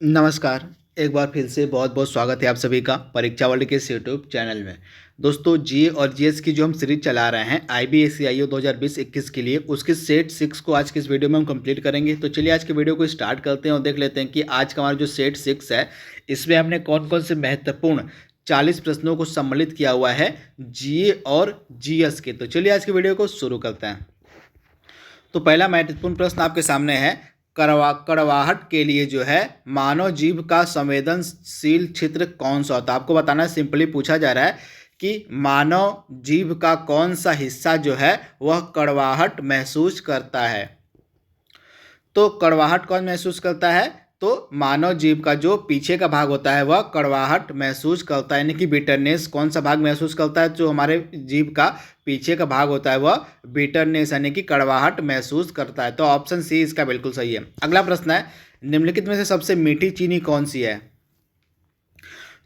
नमस्कार। एक बार फिर से बहुत बहुत स्वागत है आप सभी का परीक्षा वर्ल्ड के इस यूट्यूब चैनल में। दोस्तों, जी और जीएस की जो हम सीरीज चला रहे हैं IBSCIO 2020-21 के लिए, उसके सेट 6 को आज की इस वीडियो में हम कंप्लीट करेंगे। तो चलिए आज के वीडियो को स्टार्ट करते हैं और देख लेते हैं कि आज का हमारा जो सेट 6 है, इसमें हमने कौन कौन से महत्वपूर्ण 40 प्रश्नों को सम्मिलित किया हुआ है जी और जीएस के। तो चलिए आज की वीडियो को शुरू करते हैं। तो पहला महत्वपूर्ण प्रश्न आपके सामने है, कड़वाहट के लिए जो है मानव जीभ का संवेदनशील क्षेत्र कौन सा होता है। आपको बताना है, सिंपली पूछा जा रहा है कि मानव जीभ का कौन सा हिस्सा जो है वह कड़वाहट महसूस करता है। तो कड़वाहट कौन महसूस करता है? तो मानव जीभ का जो पीछे का भाग होता है वह कड़वाहट महसूस करता है, यानी कि बिटरनेस कौन सा भाग महसूस करता है? जो हमारे जीभ का पीछे का भाग होता है वह बिटरनेस यानी कि कड़वाहट महसूस करता है। तो ऑप्शन सी इसका बिल्कुल सही है। अगला प्रश्न है, निम्नलिखित में से सबसे मीठी चीनी कौन सी है?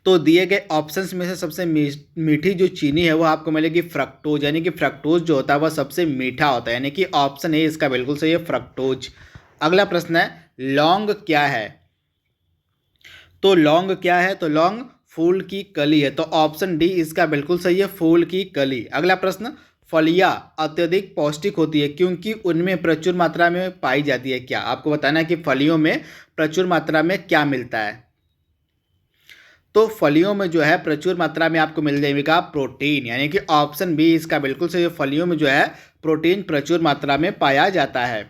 तो दिए गए ऑप्शंस में से सबसे मीठी जो चीनी है वो आपको मिलेगी फ्रक्टोज, यानी कि फ्रक्टोज जो होता है वह सबसे मीठा होता है, यानी कि ऑप्शन ए इसका बिल्कुल सही है, फ्रक्टोज। अगला प्रश्न है, लौंग क्या है? तो लौंग क्या है? तो लौंग फूल की कली है। तो ऑप्शन डी इसका बिल्कुल सही है, फूल की कली। अगला प्रश्न, फलियां अत्यधिक पौष्टिक होती है क्योंकि उनमें प्रचुर मात्रा में पाई जाती है क्या? आपको बताना है कि फलियों में प्रचुर मात्रा में क्या मिलता है। तो फलियों में जो है प्रचुर मात्रा में आपको मिल जाएगा प्रोटीन, यानी कि ऑप्शन बी इसका बिल्कुल सही है, फलियों में जो है प्रोटीन प्रचुर मात्रा में पाया जाता है।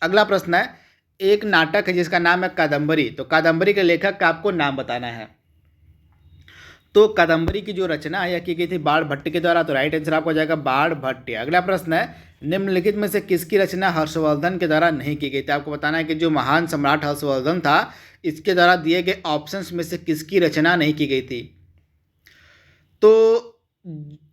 अगला प्रश्न है, एक नाटक है जिसका नाम है कादम्बरी। तो कादम्बरी के लेखक का आपको नाम बताना है। तो कादम्बरी की जो रचना है यह की गई थी बाणभट्ट के द्वारा। तो राइट आंसर आपको हो जाएगा बाणभट्ट। अगला प्रश्न है, निम्नलिखित में से किसकी रचना हर्षवर्धन के द्वारा नहीं की गई थी? आपको बताना है कि जो महान सम्राट हर्षवर्धन था, इसके द्वारा दिए गए ऑप्शंस में से किसकी रचना नहीं की गई थी? तो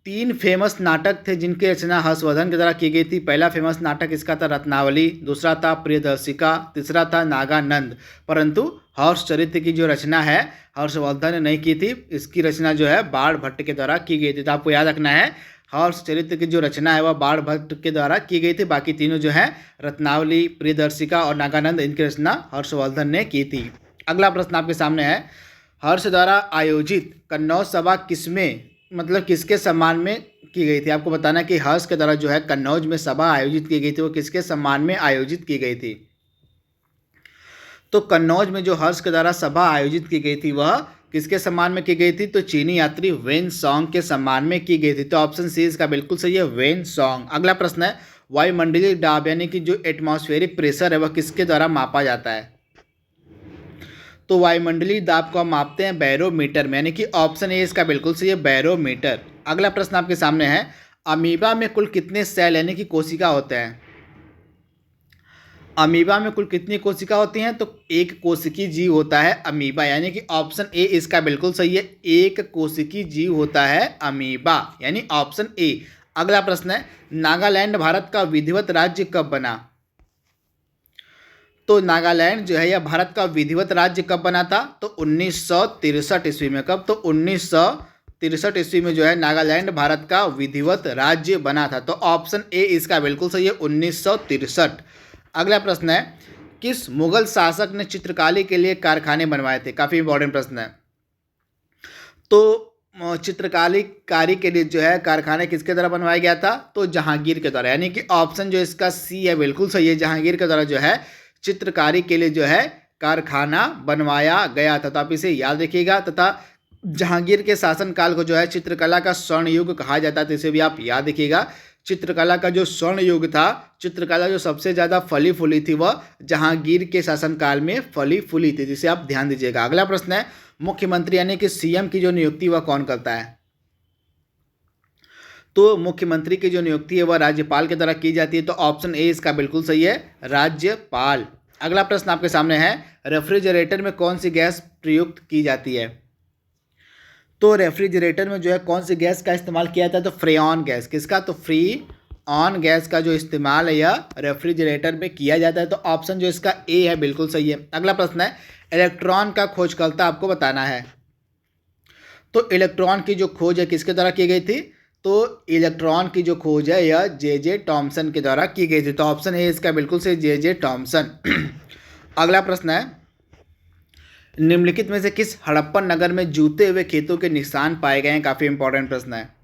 3 फेमस नाटक थे जिनकी रचना हर्षवर्धन के द्वारा की गई थी। पहला फेमस नाटक इसका था रत्नावली, दूसरा था प्रियदर्शिका, तीसरा था नागानंद। परंतु हर्षचरित्र की जो रचना है हर्षवर्धन ने नहीं की थी, इसकी रचना जो है बाणभट्ट के द्वारा की गई थी। तो आपको याद रखना है, हर्षचरित्र की जो रचना है वह बाणभट्ट के द्वारा की गई थी। बाकी तीनों जो है रत्नावली, प्रियदर्शिका और नागानंद, इनकी रचना हर्षवर्धन ने की थी। अगला प्रश्न आपके सामने है, हर्ष द्वारा आयोजित कन्नौज सभा किसमें, मतलब किसके सम्मान में की गई थी? आपको बताना कि हर्ष के द्वारा जो है कन्नौज में सभा आयोजित की गई थी वो किसके सम्मान में आयोजित की गई थी? तो कन्नौज में जो हर्ष के द्वारा सभा आयोजित की गई थी वह किसके सम्मान में की गई थी? तो चीनी यात्री वेन सॉन्ग के सम्मान में की गई थी। तो ऑप्शन सी इसका बिल्कुल सही है, वेन सॉन्ग। अगला प्रश्न है, वायुमंडलीय दाब यानी कि जो एटमॉस्फेरिक प्रेशर है वह किसके द्वारा मापा जाता है? तो वायुमंडलीय दाब को हम मापते हैं बैरोमीटर में, यानी कि ऑप्शन ए इसका बिल्कुल सही है, बैरोमीटर। अगला प्रश्न आपके सामने है, अमीबा में कुल कितने सेल यानी कि कोशिका होते हैं? अमीबा में कुल कितनी कोशिका होती हैं? तो एक कोशिकी जीव होता है अमीबा, यानी कि ऑप्शन ए इसका बिल्कुल सही है, एक कोशिकी जीव होता है अमीबा, यानी ऑप्शन ए। अगला प्रश्न है, नागालैंड भारत का विधिवत राज्य कब बना? तो नागालैंड जो है यह भारत का विधिवत राज्य कब बना था? तो 1963 ईस्वी में। कब? तो 1963 ईस्वी में जो है नागालैंड भारत का विधिवत राज्य बना था। तो ऑप्शन ए इसका बिल्कुल सही है, 1963। अगला प्रश्न है, किस मुगल शासक ने चित्रकारी के लिए कारखाने बनवाए थे? काफ़ी इंपॉर्टेंट प्रश्न है। तो चित्रकारी के लिए जो है कारखाने किसके द्वारा बनवाया गया था? तो जहांगीर के द्वारा, यानी कि ऑप्शन जो इसका सी है बिल्कुल सही है, जहांगीर के द्वारा जो है चित्रकारी के लिए जो है कारखाना बनवाया गया था। तो आप इसे याद रखिएगा। तथा जहांगीर के शासनकाल को जो है चित्रकला का स्वर्ण युग कहा जाता है, तो इसे भी आप याद रखिएगा। चित्रकला का जो स्वर्ण युग था, चित्रकला जो सबसे ज़्यादा फली फूली थी वह जहांगीर के शासनकाल में फली फूली थी, जिसे आप ध्यान दीजिएगा। अगला प्रश्न है, मुख्यमंत्री यानी कि सीएम की जो नियुक्ति वह कौन करता है? तो मुख्यमंत्री की जो नियुक्ति है वह राज्यपाल के द्वारा की जाती है। तो ऑप्शन ए इसका बिल्कुल सही है, राज्यपाल। अगला प्रश्न आपके सामने है, रेफ्रिजरेटर में कौन सी गैस प्रयुक्त की जाती है? तो रेफ्रिजरेटर में जो है कौन सी गैस का इस्तेमाल किया जाता है? तो फ्रेऑन गैस। किसका? तो फ्रीऑन गैस का जो इस्तेमाल है यह रेफ्रिजरेटर में किया जाता है। तो ऑप्शन जो इसका ए है बिल्कुल सही है। अगला प्रश्न है, इलेक्ट्रॉन का खोजकर्ता आपको बताना है। तो इलेक्ट्रॉन की जो खोज है किसके द्वारा की गई थी? तो इलेक्ट्रॉन की जो खोज है यह जे टॉमसन के द्वारा की गई थी। तो ऑप्शन ए इसका बिल्कुल सही, जे टॉमसन। अगला प्रश्न है, निम्नलिखित में से किस हड़प्पन नगर में जूते हुए खेतों के निशान पाए गए हैं? काफी इंपॉर्टेंट प्रश्न है।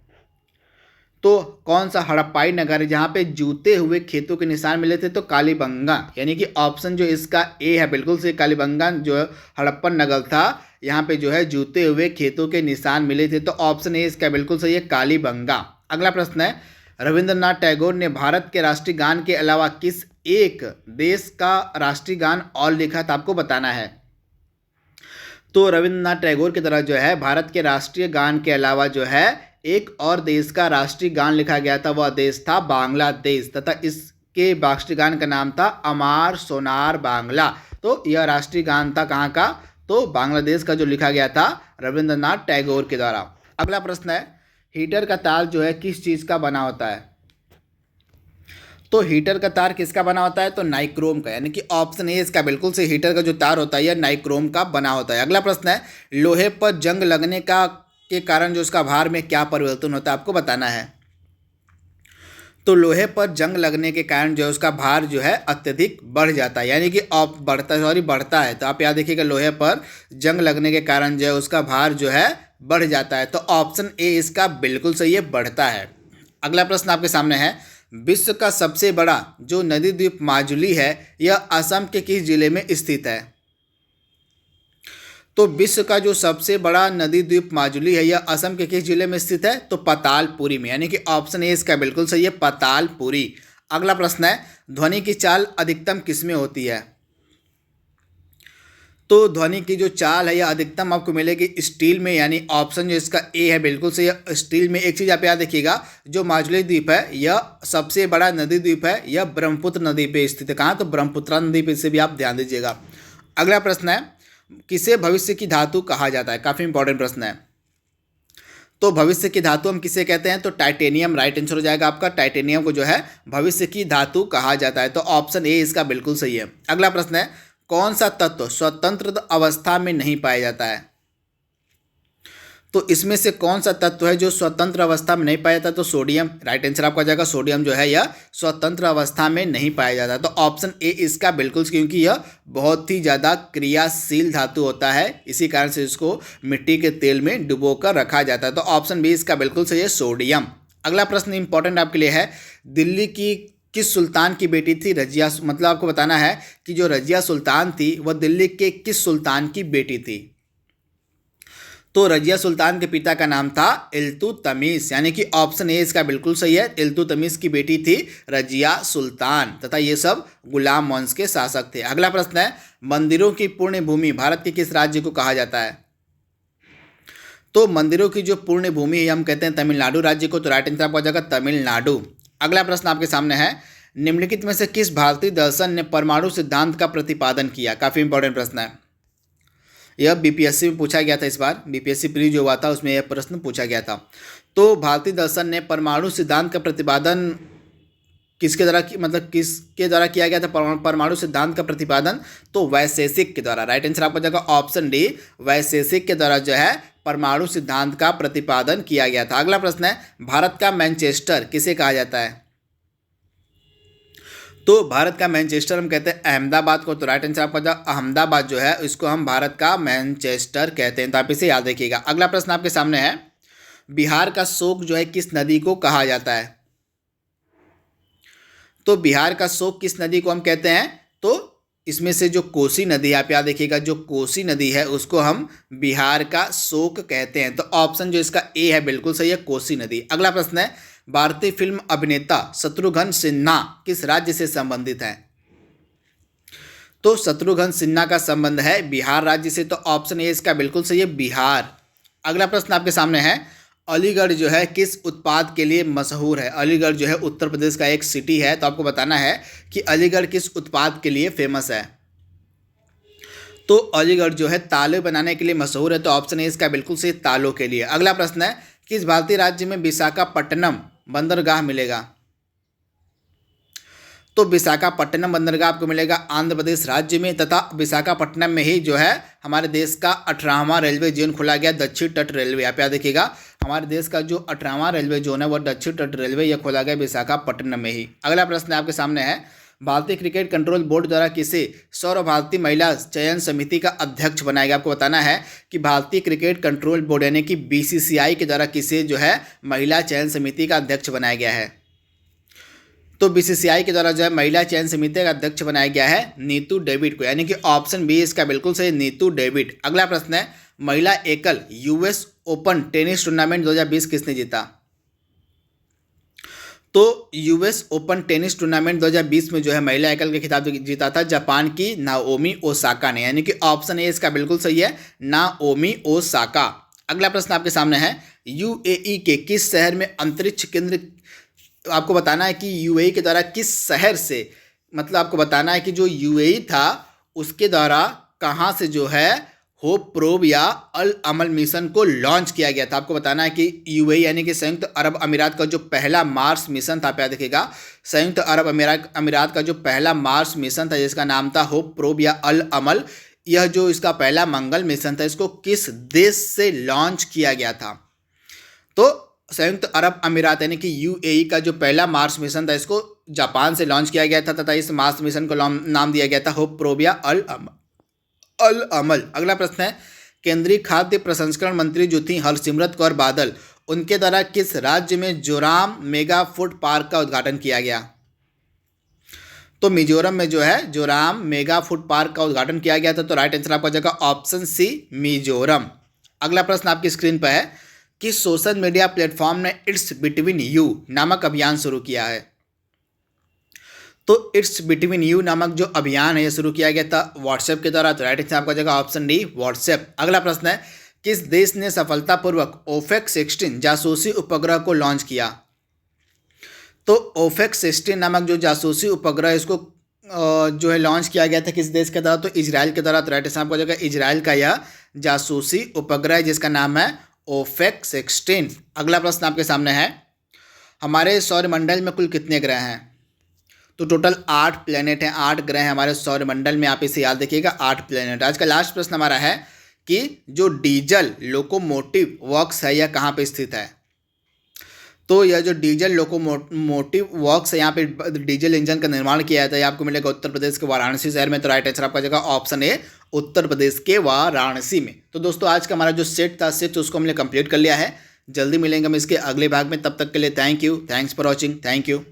तो कौन सा हड़प्पाई नगर है जहां पे जूते हुए खेतों के निशान मिले थे? तो कालीबंगा, यानी कि ऑप्शन जो इसका ए है बिल्कुल से, कालीबंगा जो हड़प्पन नगर था, यहाँ पे जो है जूते हुए खेतों के निशान मिले थे। तो ऑप्शन ए इसका बिल्कुल सही है, कालीबंगा। अगला प्रश्न है, रविंद्रनाथ टैगोर ने भारत के राष्ट्रीय गान के अलावा किस एक देश का राष्ट्रीय गान और लिखा था? आपको बताना है। तो रविंद्रनाथ टैगोर की तरह जो है भारत के राष्ट्रीय गान के अलावा जो है एक और देश का राष्ट्रीय गान लिखा गया था, वह देश था बांग्लादेश, तथा इसके राष्ट्रीय गान का नाम था अमार सोनार बांग्ला। तो यह राष्ट्रीय गान था कहाँ का? तो बांग्लादेश का, जो लिखा गया था रविंद्रनाथ टैगोर के द्वारा। अगला प्रश्न है, हीटर का तार जो है किस चीज़ का बना होता है? तो हीटर का तार किसका बना होता है? तो नाइक्रोम का, यानी कि ऑप्शन ए इसका बिल्कुल से, हीटर का जो तार होता है यह नाइक्रोम का बना होता है। अगला प्रश्न है, लोहे पर जंग लगने का के कारण जो उसका भार में क्या परिवर्तन होता है? आपको बताना है। तो लोहे पर जंग लगने के कारण जो है उसका भार जो है अत्यधिक बढ़ जाता है, यानी कि बढ़ता है। तो आप याद देखिएगा, लोहे पर जंग लगने के कारण जो है उसका भार जो है बढ़ जाता है। तो ऑप्शन ए इसका बिल्कुल सही है, बढ़ता है। अगला प्रश्न आपके सामने है, विश्व का सबसे बड़ा जो नदी द्वीप माजुली है यह असम के किस जिले में स्थित है? तो विश्व का जो सबसे बड़ा नदी द्वीप माजुली है यह असम के किस जिले में स्थित है? तो पातालपुरी में, यानी कि ऑप्शन ए इसका बिल्कुल सही है, पातालपुरी। अगला प्रश्न है, ध्वनि की चाल अधिकतम किसमें होती है? तो ध्वनि की जो चाल है यह अधिकतम आपको मिलेगी स्टील में, यानी ऑप्शन जो इसका ए है बिल्कुल सही है, स्टील में। एक चीज़ आप याद रखिएगा, जो माजुली द्वीप है यह सबसे बड़ा नदी द्वीप है, यह ब्रह्मपुत्र नदी पे स्थित है। कहाँ? तो ब्रह्मपुत्रा नदी पे, से भी आप ध्यान दीजिएगा। अगला प्रश्न है, किसे भविष्य की धातु कहा जाता है? काफ़ी इंपॉर्टेंट प्रश्न है। तो भविष्य की धातु हम किसे कहते हैं? तो टाइटेनियम राइट आंसर हो जाएगा आपका। टाइटेनियम को जो है भविष्य की धातु कहा जाता है। तो ऑप्शन ए इसका बिल्कुल सही है। अगला प्रश्न है, कौन सा तत्व स्वतंत्र अवस्था में नहीं पाया जाता है? तो इसमें से कौन सा तत्व है जो स्वतंत्र अवस्था में नहीं पाया जाता? तो सोडियम राइट आंसर आपका जाएगा। सोडियम जो है यह स्वतंत्र अवस्था में नहीं पाया जाता। तो ऑप्शन ए इसका बिल्कुल, क्योंकि यह बहुत ही ज़्यादा क्रियाशील धातु होता है, इसी कारण से इसको मिट्टी के तेल में डुबो कर रखा जाता है। तो ऑप्शन बी इसका बिल्कुल सही है, सोडियम। अगला प्रश्न इंपॉर्टेंट आपके लिए है, दिल्ली की किस सुल्तान की बेटी थी रजिया? मतलब आपको बताना है कि जो रजिया सुल्तान थी वह दिल्ली के किस सुल्तान की बेटी थी? तो रजिया सुल्तान के पिता का नाम था इल्तुतमिश, यानी कि ऑप्शन ए इसका बिल्कुल सही है, इल्तुतमिश की बेटी थी रजिया सुल्तान, तथा ये सब गुलाम वंश के शासक थे। अगला प्रश्न है, मंदिरों की पुण्य भूमि भारत के किस राज्य को कहा जाता है? तो मंदिरों की जो पुण्य भूमि है हम कहते हैं तमिलनाडु राज्य को। तो राइट आंसर आपका जाएगा तमिलनाडु। अगला प्रश्न आपके सामने है, निम्नलिखित में से किस भारतीय दर्शन ने परमाणु सिद्धांत का प्रतिपादन किया? काफ़ी इंपॉर्टेंट प्रश्न है। यह बीपीएससी में पूछा गया था, इस बार बीपीएससी प्री जो हुआ था उसमें यह प्रश्न पूछा गया था। तो भारतीय दर्शन ने परमाणु सिद्धांत का प्रतिपादन किसके द्वारा, मतलब किसके द्वारा किया गया था परमाणु सिद्धांत का प्रतिपादन? तो वैशेषिक के द्वारा। राइट आंसर आपका जाएगा ऑप्शन डी, वैशेषिक के द्वारा जो है परमाणु सिद्धांत का प्रतिपादन किया गया था। अगला प्रश्न है, भारत का मैनचेस्टर किसे कहा जाता है? तो भारत का मैनचेस्टर हम कहते हैं अहमदाबाद को। तो राइट आंसर आपका जो अहमदाबाद जो है इसको हम भारत का मैनचेस्टर कहते हैं। तो आप इसे याद रखिएगा। अगला प्रश्न आपके सामने है, बिहार का शोक जो है किस नदी को कहा जाता है? तो बिहार का शोक किस नदी को हम कहते हैं? तो इसमें से जो कोसी नदी है, आप याद देखिएगा, जो कोसी नदी है उसको हम बिहार का शोक कहते हैं। तो ऑप्शन जो इसका ए है बिल्कुल सही है, कोसी नदी। अगला प्रश्न है, भारतीय फिल्म अभिनेता शत्रुघ्न सिन्हा किस राज्य से संबंधित है? तो शत्रुघ्न सिन्हा का संबंध है बिहार राज्य से। तो ऑप्शन ए इसका बिल्कुल सही है, बिहार। अगला प्रश्न आपके सामने है, अलीगढ़ जो है किस उत्पाद के लिए मशहूर है? अलीगढ़ जो है उत्तर प्रदेश का एक सिटी है। तो आपको बताना है कि अलीगढ़ किस उत्पाद के लिए फेमस है? तो अलीगढ़ जो है तालों बनाने के लिए मशहूर है। तो ऑप्शन है इसका बिल्कुल सही, तालों के लिए। अगला प्रश्न है, किस भारतीय राज्य में विशाखापट्टनम बंदरगाह मिलेगा? तो विशाखापट्टनम बंदरगाह आपको मिलेगा आंध्र प्रदेश राज्य में, तथा विशाखापट्टनम में ही जो है हमारे देश का 18वां रेलवे जोन खोला गया, दक्षिण तट रेलवे। आप याद देखिएगा, हमारे देश का जो 18वां रेलवे जोन है वह दक्षिण तट रेलवे यह खोला गया विशाखापट्टनम में ही। अगला प्रश्न आपके सामने है, भारतीय क्रिकेट कंट्रोल बोर्ड द्वारा किसे सर्वभारतीय महिला चयन समिति का अध्यक्ष बनाया गया? आपको बताना है कि भारतीय क्रिकेट कंट्रोल बोर्ड यानी कि बीसीसीआई के द्वारा किसे जो है महिला चयन समिति का अध्यक्ष बनाया गया है? तो बीसीसीआई के द्वारा जो है महिला चयन समिति का अध्यक्ष बनाया गया है नीतू डेविड को, यानी कि ऑप्शन बी इसका बिल्कुल सही, नीतू डेविड। अगला प्रश्न है, महिला एकल यूएस ओपन टेनिस टूर्नामेंट 2020 किसने जीता? तो यूएस ओपन टेनिस टूर्नामेंट 2020 में जो है महिला एकल के खिताब जीता था जापान की नाओमी ओसाका ने, यानी कि ऑप्शन ए इसका बिल्कुल सही है, नाओमी ओसाका। अगला प्रश्न आपके सामने है, यूएई के किस शहर में अंतरिक्ष केंद्र, आपको बताना है कि यूएई के द्वारा किस शहर से, मतलब आपको बताना है कि जो यूएई था उसके द्वारा कहाँ से जो है होप प्रोब या अल अमल मिशन को लॉन्च किया गया था। आपको बताना है कि यूएई यानी कि संयुक्त अरब अमीरात का जो पहला मार्स मिशन था, आप याद रखिएगा, संयुक्त अरब अमीरात का जो पहला मार्स मिशन था जिसका नाम था होप प्रोब या अल अमल, यह जो इसका पहला मंगल मिशन था इसको किस देश से लॉन्च किया गया था? तो संयुक्त अरब अमीरात यानी कि यूएई का जो पहला मार्स मिशन था इसको जापान से लॉन्च किया गया था तथा इस मार्स मिशन को नाम दिया गया था होप प्रोब या अल अमल। अगला प्रश्न है, केंद्रीय खाद्य प्रसंस्करण मंत्री जो थी हरसिमरत कौर बादल, उनके द्वारा किस राज्य में जोराम मेगा फूड पार्क का उद्घाटन किया गया? तो मिजोरम में जो है जोराम मेगा फूड पार्क का उद्घाटन किया गया था। तो राइट आंसर आपका जाएगा ऑप्शन सी, मिजोरम। अगला प्रश्न आपकी स्क्रीन पर है कि सोशल मीडिया प्लेटफॉर्म ने इट्स बिटवीन यू नामक अभियान शुरू किया है। तो इट्स बिटवीन यू नामक जो अभियान है ये शुरू किया गया था व्हाट्सएप के द्वारा। तो राइट आंसर आपका जगह ऑप्शन डी, व्हाट्सएप। अगला प्रश्न है, किस देश ने सफलतापूर्वक ओफेक 16 जासूसी उपग्रह को लॉन्च किया? तो ओफेक 16 नामक जो जासूसी उपग्रह इसको जो है लॉन्च किया गया था किस देश के द्वारा? तो इजराइल के द्वारा। तो राइट आंसर आपका जगह इजराइल का यह जासूसी उपग्रह जिसका नाम है ओफेक 16। अगला प्रश्न आपके सामने है, हमारे सौरमंडल में कुल कितने ग्रह हैं? तो टोटल 8 प्लेनेट हैं, 8 ग्रह हैं हमारे सौरमंडल में, आप इसे याद रखिएगा, 8 प्लेनेट। आज का लास्ट प्रश्न हमारा है कि जो डीजल लोकोमोटिव वर्क्स है यह कहाँ पे स्थित है? तो यह जो डीजल लोकोमोटिव वर्क्स है यहाँ पे डीजल इंजन का निर्माण किया जाता है, आपको मिलेगा उत्तर प्रदेश के वाराणसी शहर में। तो राइट आंसर आपका जगह ऑप्शन ए, उत्तर प्रदेश के वाराणसी में। तो दोस्तों आज का हमारा जो सेट था सेट उसको हमने कंप्लीट कर लिया है। जल्दी मिलेंगे हम इसके अगले भाग में, तब तक के लिए thank you, thanks for watching, thank you.